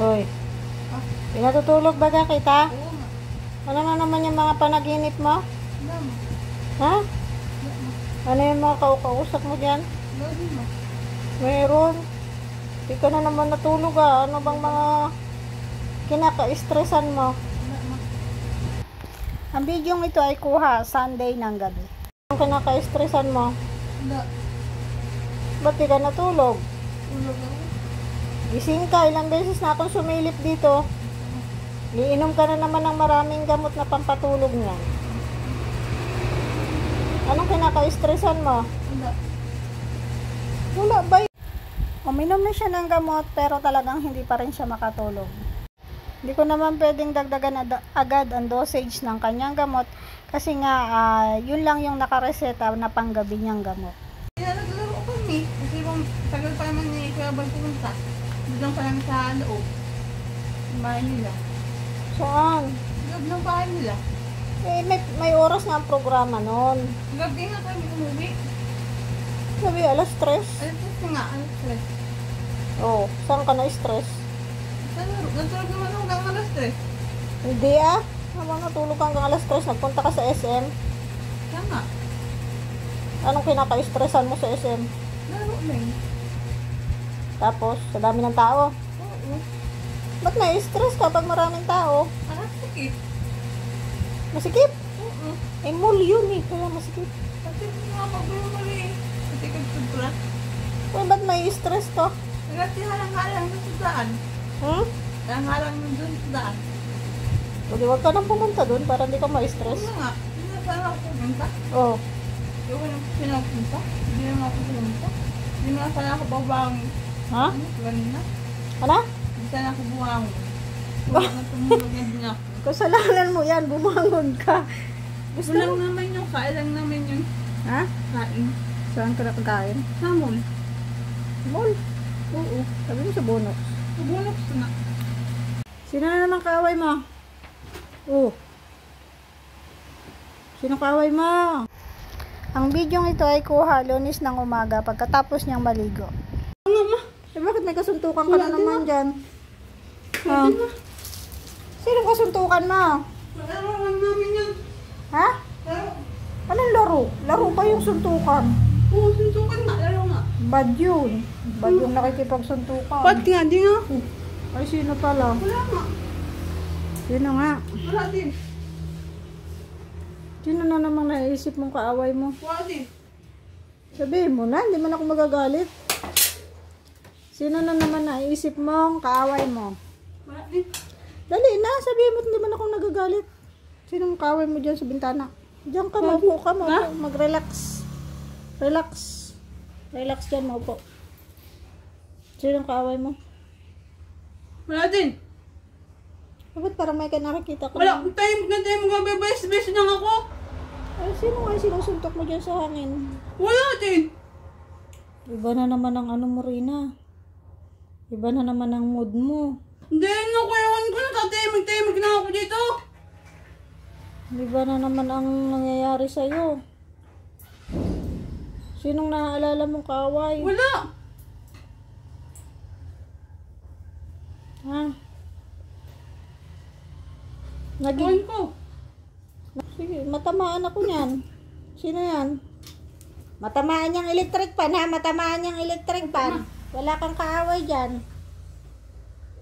Hoy, Ah, pinatutulog ba ka kita? oo nga. Ano na naman yung mga panaginip mo? Wala mo. Ha? Wala mo. Ano yung mga kausap mo dyan? Wala din mo. Meron. Di ka na naman natulog ah. Ano bang mga kinaka-stressan mo? Wala mo. Ang bidyong ito ay kuha Sunday ng gabi. Ang kinaka-stressan mo? Wala. Ba't di ka natulog? Tulog ako. Gising ka. Ilang beses na akong sumilip dito. Iinom ka na naman ng maraming gamot na pampatulog niyan. Anong kinaka-stressan mo? Wala. Wala ba? Uminom na siya ng gamot pero talagang hindi pa rin siya makatulog. Hindi ko naman pwedeng dagdagan agad ang dosage ng kanyang gamot kasi nga yun lang yung nakareseta na panggabi niyang gamot. Kaya naglaro kami. Kasi kung tagal pa naman ni Kuya Bal pumunta. Doon pa lang sa loob. Yung bahay nila. Saan? Loob ng bahay nila. Eh, may oras na ang programa noon. Gabi nga kami umuwi. Sabi, alas 3. Alas 3 nga. Alas 3. Oh, saan ka na-stress? Sa laro. Natulog naman ako hanggang alas 3. Hindi ah. Habang natulog ka hanggang alas 3, nagpunta ka sa SM. Kaya nga. Anong kinaka-stressan mo sa SM? Laro lang. Tapos, sa dami ng tao. Oo. Ba't na-stress ka pag maraming tao? Alas sakit. Masikip? Oo. Eh, mall yun eh. Kaya masikip. Kasi hindi nga mali. Kasi kagtubra. Uy, ba't may stress ka? Kasi halang-halang na sa daan. Hmm? Halang-halang na doon sa daan. Hindi, huwag ka nang pumunta doon para hindi ka ma-stress. Ano nga? Hindi na sana ako pumunta. Oh. Hindi ko na pinapunta. Hindi na ako pumunta. Hindi na sana ako babangon. Ha? Ano? Ganun. Ano? Hindi sana ako buwangon. Kung tumulog na din ako. Kasalanan mo yan. Bumangon ka. Gusto Kulang mo? naman yung kailang naman yung Ha? kain. Saan ka nakakain? Sa mall. Mall. Oo. Sabi mo sa Bono. Subunok ko na. Sino na naman kaaway mo? Oh. Sino kaaway mo? Ang bidyong ito ay kuha Lunes ng umaga pagkatapos niyang maligo. Ano ma? Eh bakit may kasuntukan ka Wala na din naman dyan? Pwede na. Sino kasuntukan mo? Laro lang namin yan. Ha? Laro. Anong laro? Laro ba yung suntukan? Oo, suntukan nga. Laro nga. Bad yun. Bad yung nakikipagsuntukan. Ba't nga? Di nga ako. Ay, sino pala? Wala nga. Sino nga? Wala din. Sino na namang naisip mong kaaway mo? Wala din. Sabihin mo na, hindi man ako magagalit. Sino na naman naisip mong kaaway mo? Wala din. Dali na, sabihin mo hindi man ako nagagalit. Sinong kaaway mo dyan sa bintana? Diyan ka, maupo ka, maupo. Mag-relax. Relax. Relax dyan, maupo. Sinong kaaway mo? Wala din. Bakit parang may nakikita ka? Wala. Time magbabayas-bayas lang ako. Ay, sino nga yung sinusuntok mo dyan sa hangin? Wala din. Iba na naman ang ano mo, Rina. Iba na naman ang mood mo. Hindi na ko ewan ko na. Tatayimig na ako dito. Iba na naman ang nangyayari sa'yo. Sinong naaalala mong kaaway? Wala. Ha? Ewan ko. Sige, matamaan ako niyan. Sino yan? Matamaan niyang electric pan ha? Matamaan niyang electric pan. Wala kang kaaway dyan.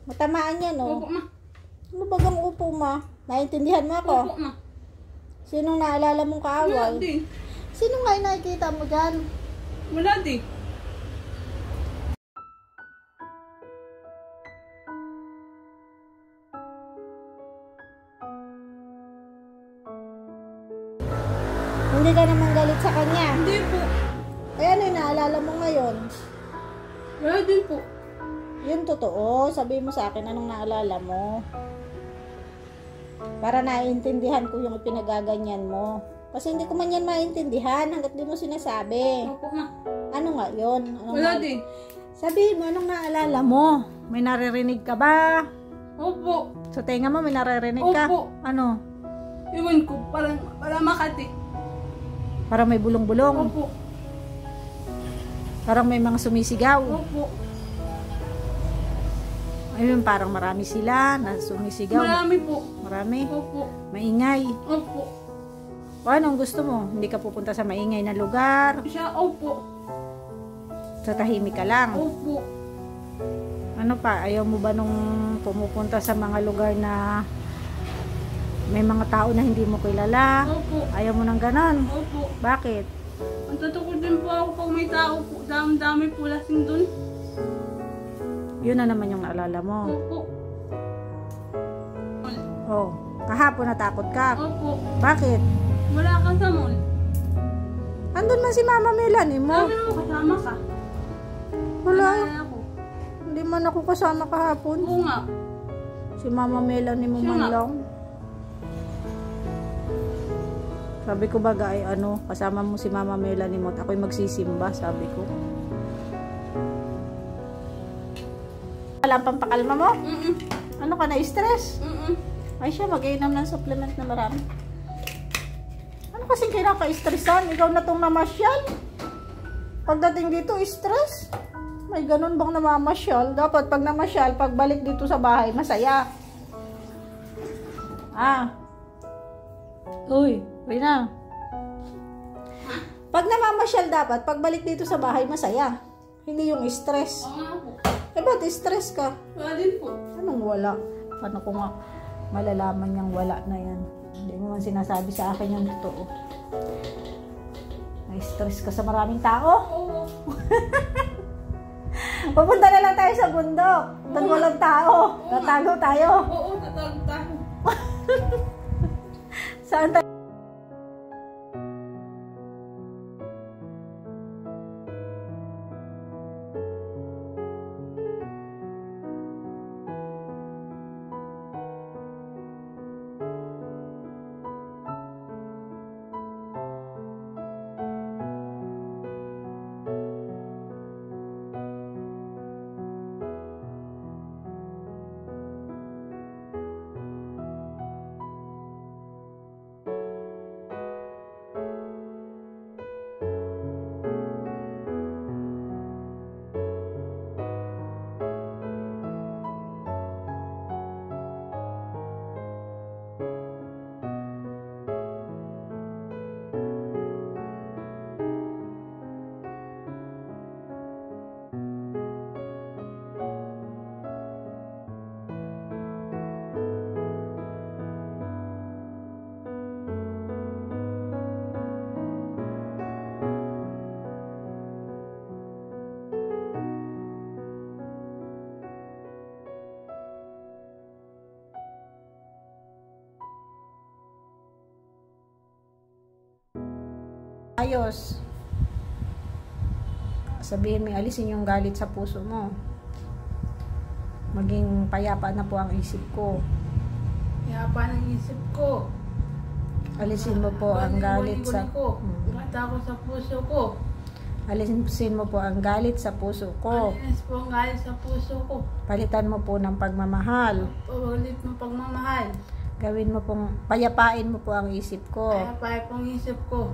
Matamaan yan oh. Opo ma. Ano bagang upo ma? Naintindihan mo ako? Opo ma. Sinong naalala mong Wala kaaway? din. Sino nga yung nakikita mo dyan? Wala din. Hindi ka naman galit sa kanya. Hindi po. Eh ano yung naalala mo ngayon? Wala din po. Yun totoo. Sabi mo sa akin anong naalala mo. Para naiintindihan ko yung ipinagaganyan mo. Kasi hindi ko man yan maintindihan hanggat di mo sinasabi. Opo ma. Ano nga yun? Wala din. Sabihin mo, anong naalala mo? May naririnig ka ba? Opo. Sa tenga mo may naririnig ka? Opo. Ano? Ewan ko. Parang Makati. Parang may bulong-bulong. Opo. Parang may mga sumisigaw. Opo. Ayun, parang marami sila na sumisigaw. Marami po. Marami. Opo. Maingay. Opo. O anong gusto mo? Hindi ka pupunta sa maingay na lugar? Siya, opo. Sa tahimik ka lang? Opo. Ano pa? Ayaw mo ba nung pumupunta sa mga lugar na may mga tao na hindi mo kilala? Opo. Ayaw mo nang ganon? Opo. Bakit? Ang tatakot din po ako pag may tao po. Dami-dami po lasing dun. Yun na naman yung naalala mo. Opo. Oh, kahapon natakot ka. Opo. Bakit? Wala ka sa mall. Andun man si Mama Melanie mo. Sabi mo kasama ka. Wala. Ako. Hindi man ako kasama kahapon. Oo nga. Si Mama Melanie mo Siya man nga. lang. Sabi ko baga ay ano, kasama mo si Mama Melanie mo at ako'y magsisimba, sabi ko. Walang pampakalma mo? Ano ka na-stress? Ay siya, mag-inom ng supplement na marami. Ano kasing kinaka-stressan? Ikaw na tong namasyal? Pagdating dito, stress? May ganun bang namamasyal? Dapat pag namasyal, pagbalik dito sa bahay, masaya. Uy, Rina. Pag namamasyal dapat, pagbalik dito sa bahay, masaya. Hindi yung stress. Oo nga po. Eh, ba't stress ka? Wala din po. Anong wala? Paano ko nga malalaman niyang wala na yan? Hindi mo man sinasabi sa akin yung totoo. Na-stress ka sa maraming tao? Oo. Pupunta na lang tayo sa bundok. Doon walang tao. Tatago tayo. Oo, tatawag tayo. Saan tayo? Ayos. Sabihin mo, alisin yung galit sa puso mo. Maging payapa na po ang isip ko. Kaya pa ng isip ko. Alisin mo po ang galit sa... Gata ko sa puso ko. Alisin mo po ang galit sa puso ko. Alinis po ang galit sa puso ko. Palitan mo po ng pagmamahal. Pawalit mo pagmamahal. Gawin mo pong... Payapain mo po ang isip ko. Kaya pa pong isip ko.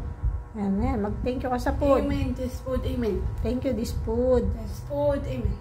Yan. Mag-thank you ka sa food. Amen. This food, amen. Thank you, this food. This food, amen.